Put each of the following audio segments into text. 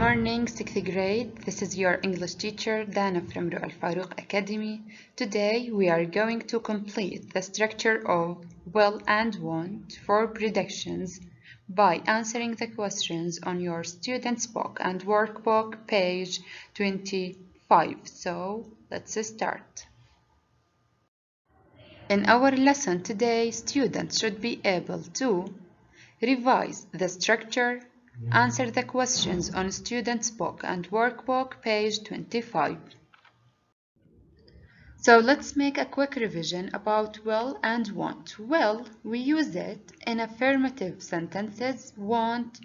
morning, 6th grade. This is your English teacher, Dana from Ru'al Farouk Academy. Today, we are going to complete the structure of will and want for predictions by answering the questions on your student's book and workbook, page 25. So, let's start. In our lesson today, students should be able to revise the structure, answer the questions on student's book and workbook, page 25. So let's make a quick revision about will and want. Will, we use it in affirmative sentences, want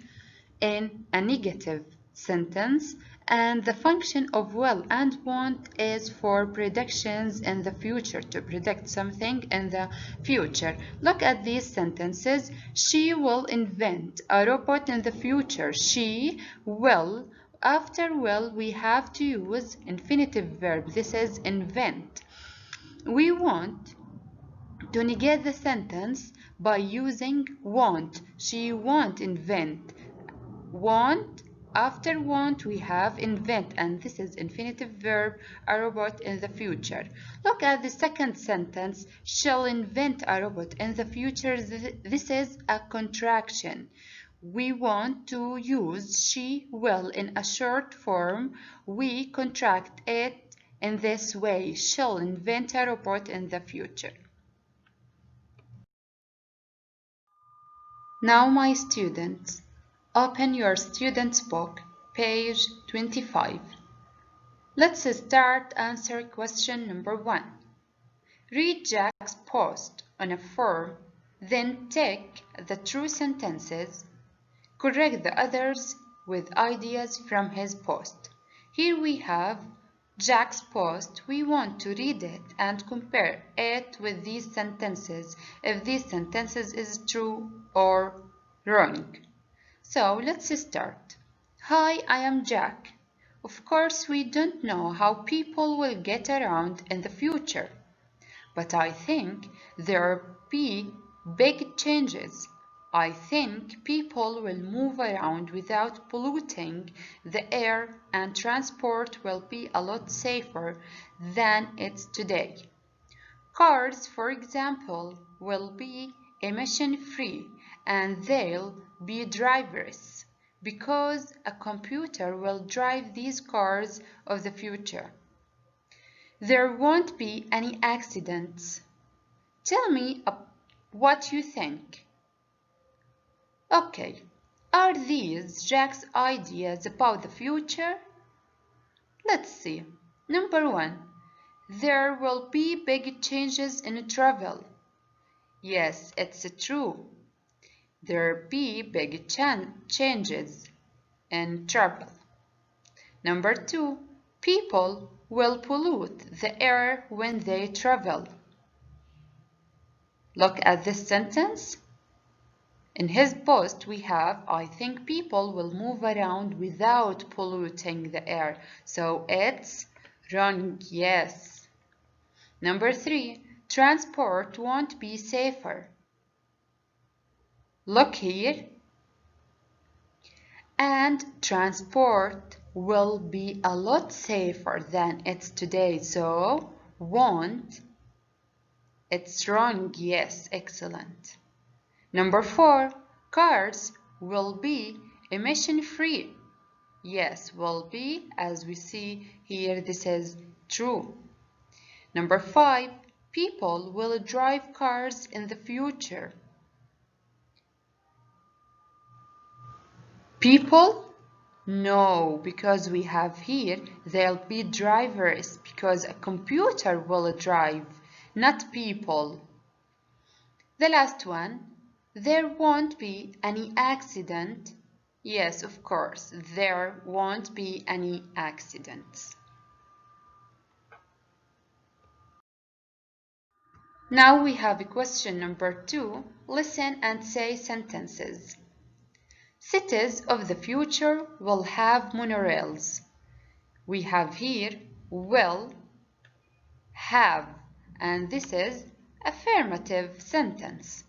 in a negative sentence, and the function of will and want is for predictions in the future, to predict something in the future. Look at these sentences. She will invent a robot in the future. She will. After will, we have to use infinitive verb. This is invent. We want to negate the sentence by using want. She won't invent. Want, after want we have invent, and this is infinitive verb, a robot in the future. Look at the second sentence, she'll invent a robot in the future. This is a contraction. We want to use she will in a short form. We contract it in this way, she'll invent a robot in the future. Now my students, open your student's book, page 25. Let's start answer question number 1. Read Jack's post on a form, then tick the true sentences. Correct the others with ideas from his post. Here we have Jack's post. We want to read it and compare it with these sentences, if these sentences is true or wrong. So let's start. Hi, I am Jack. Of course, we don't know how people will get around in the future, but I think there will be big changes. I think people will move around without polluting the air, and transport will be a lot safer than it's today. Cars, for example, will be emission-free and they'll be driverless because a computer will drive these cars of the future. There won't be any accidents. Tell me what you think. Okay, are these Jack's ideas about the future? Let's see. Number 1. There will be big changes in travel. Yes, it's true. There will be big changes in travel. Number 2. People will pollute the air when they travel. Look at this sentence. In his post we have, I think people will move around without polluting the air. So it's wrong, yes. Number 3, transport won't be safer. Look here. And transport will be a lot safer than it's today. So won't, it's wrong, yes, excellent. Number 4, cars will be emission-free. Yes, will be, as we see here, this is true. Number 5, people will drive cars in the future. People? No, because we have here, they'll be drivers, because a computer will drive, not people. The last one, there won't be any accident. Yes, of course, there won't be any accidents. Now we have question number 2. Listen and say sentences. Cities of the future will have monorails. We have here will, have, and this is affirmative sentence.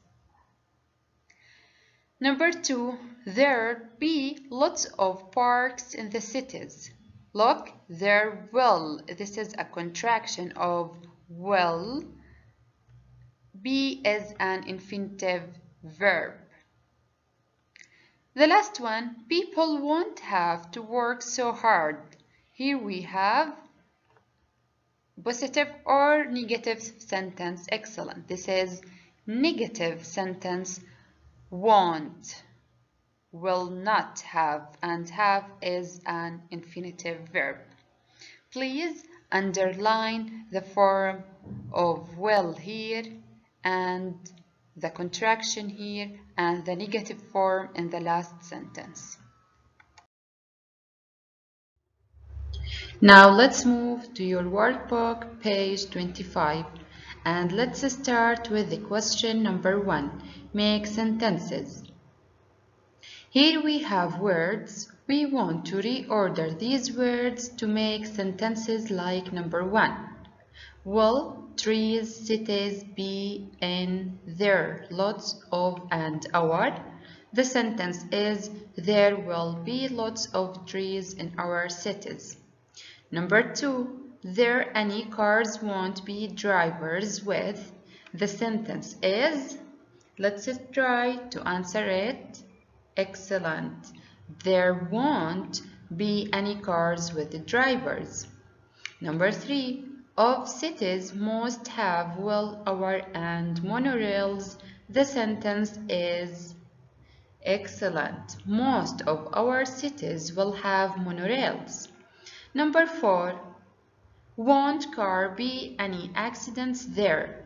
Number 2, there be lots of parks in the cities. Look, there will. This is a contraction of will. Be is an infinitive verb. The last one, people won't have to work so hard. Here we have positive or negative sentence. Excellent. This is negative sentence. Won't, will not have, and have is an infinitive verb. Please underline the form of will here and the contraction here and the negative form in the last sentence. Now let's move to your workbook, page 25, and let's start with the question number 1. Make sentences. Here we have words. We want to reorder these words to make sentences like number 1. Will, trees, cities, be, in, there, lots of, and our. The sentence is, there will be lots of trees in our cities. Number 2, there any cars won't be drivers with. The sentence is, let's try to answer it. Excellent. There won't be any cars with drivers. Number 3, of cities most have will, hour, and monorails. The sentence is, excellent. Most of our cities will have monorails. Number 4, won't car be any accidents there?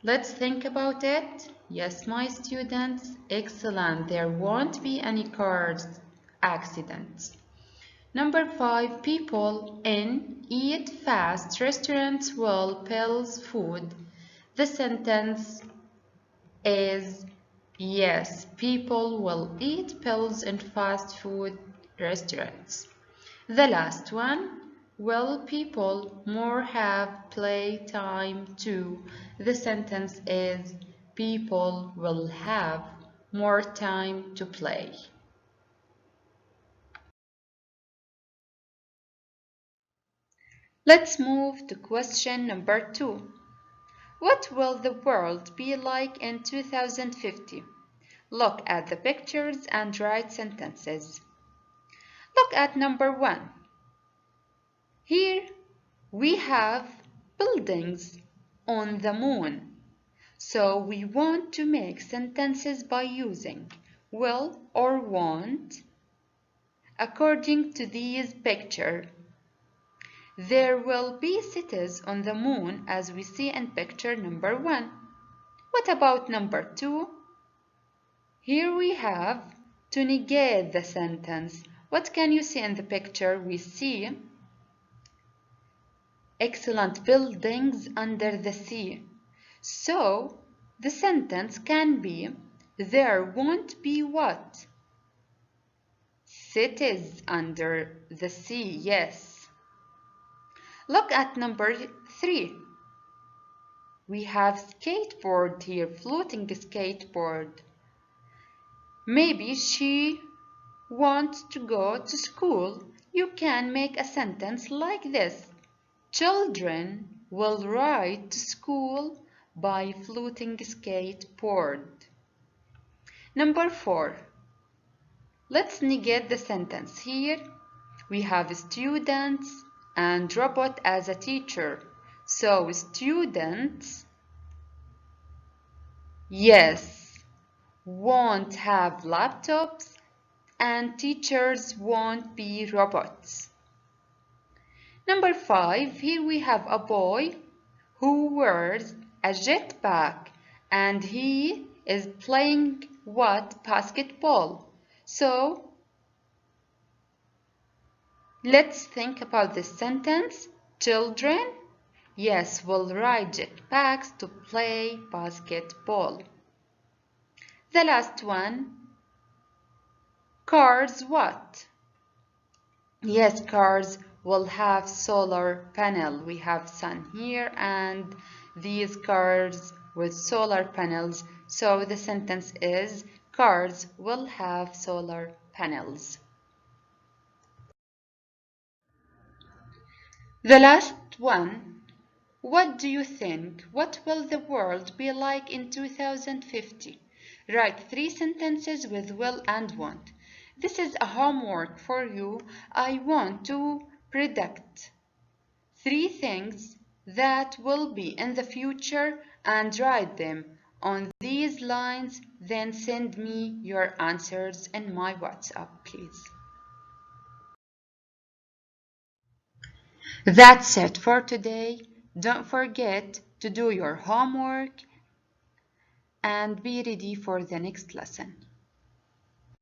Let's think about it. Yes, my students, excellent. There won't be any car accidents. Number 5, people in eat fast restaurants will pills food. The sentence is, yes, people will eat pills in fast food restaurants. The last one, will people more have play time too? The sentence is, people will have more time to play. Let's move to question number 2. What will the world be like in 2050? Look at the pictures and write sentences. Look at number 1. Here we have buildings on the moon. So we want to make sentences by using will or won't according to these pictures. There will be cities on the moon as we see in picture number 1. What about number 2? Here we have to negate the sentence. What can you see in the picture? We see excellent buildings under the sea. So the sentence can be, there won't be what? Cities under the sea, yes. Look at number 3. We have skateboard here, floating skateboard. Maybe she wants to go to school. You can make a sentence like this. Children will ride to school by floating skateboard. Number 4. Let's negate the sentence. Here we have students and robot as a teacher. So students, yes, won't have laptops and teachers won't be robots. Number 5, here we have a boy who wears a jetpack and he is playing what? Basketball. So let's think about this sentence. Children, yes, will ride jetpacks to play basketball. The last one, cars what? Yes, cars will have solar panel. We have sun here and these cars with solar panels So the sentence is, cars will have solar panels. The last one. What do you think? What will the world be like in 2050? Write 3 sentences with will and want. This is a homework for you. I want to predict 3 things that will be in the future and write them on these lines. Then send me your answers in my WhatsApp, please. That's it for today. Don't forget to do your homework and be ready for the next lesson.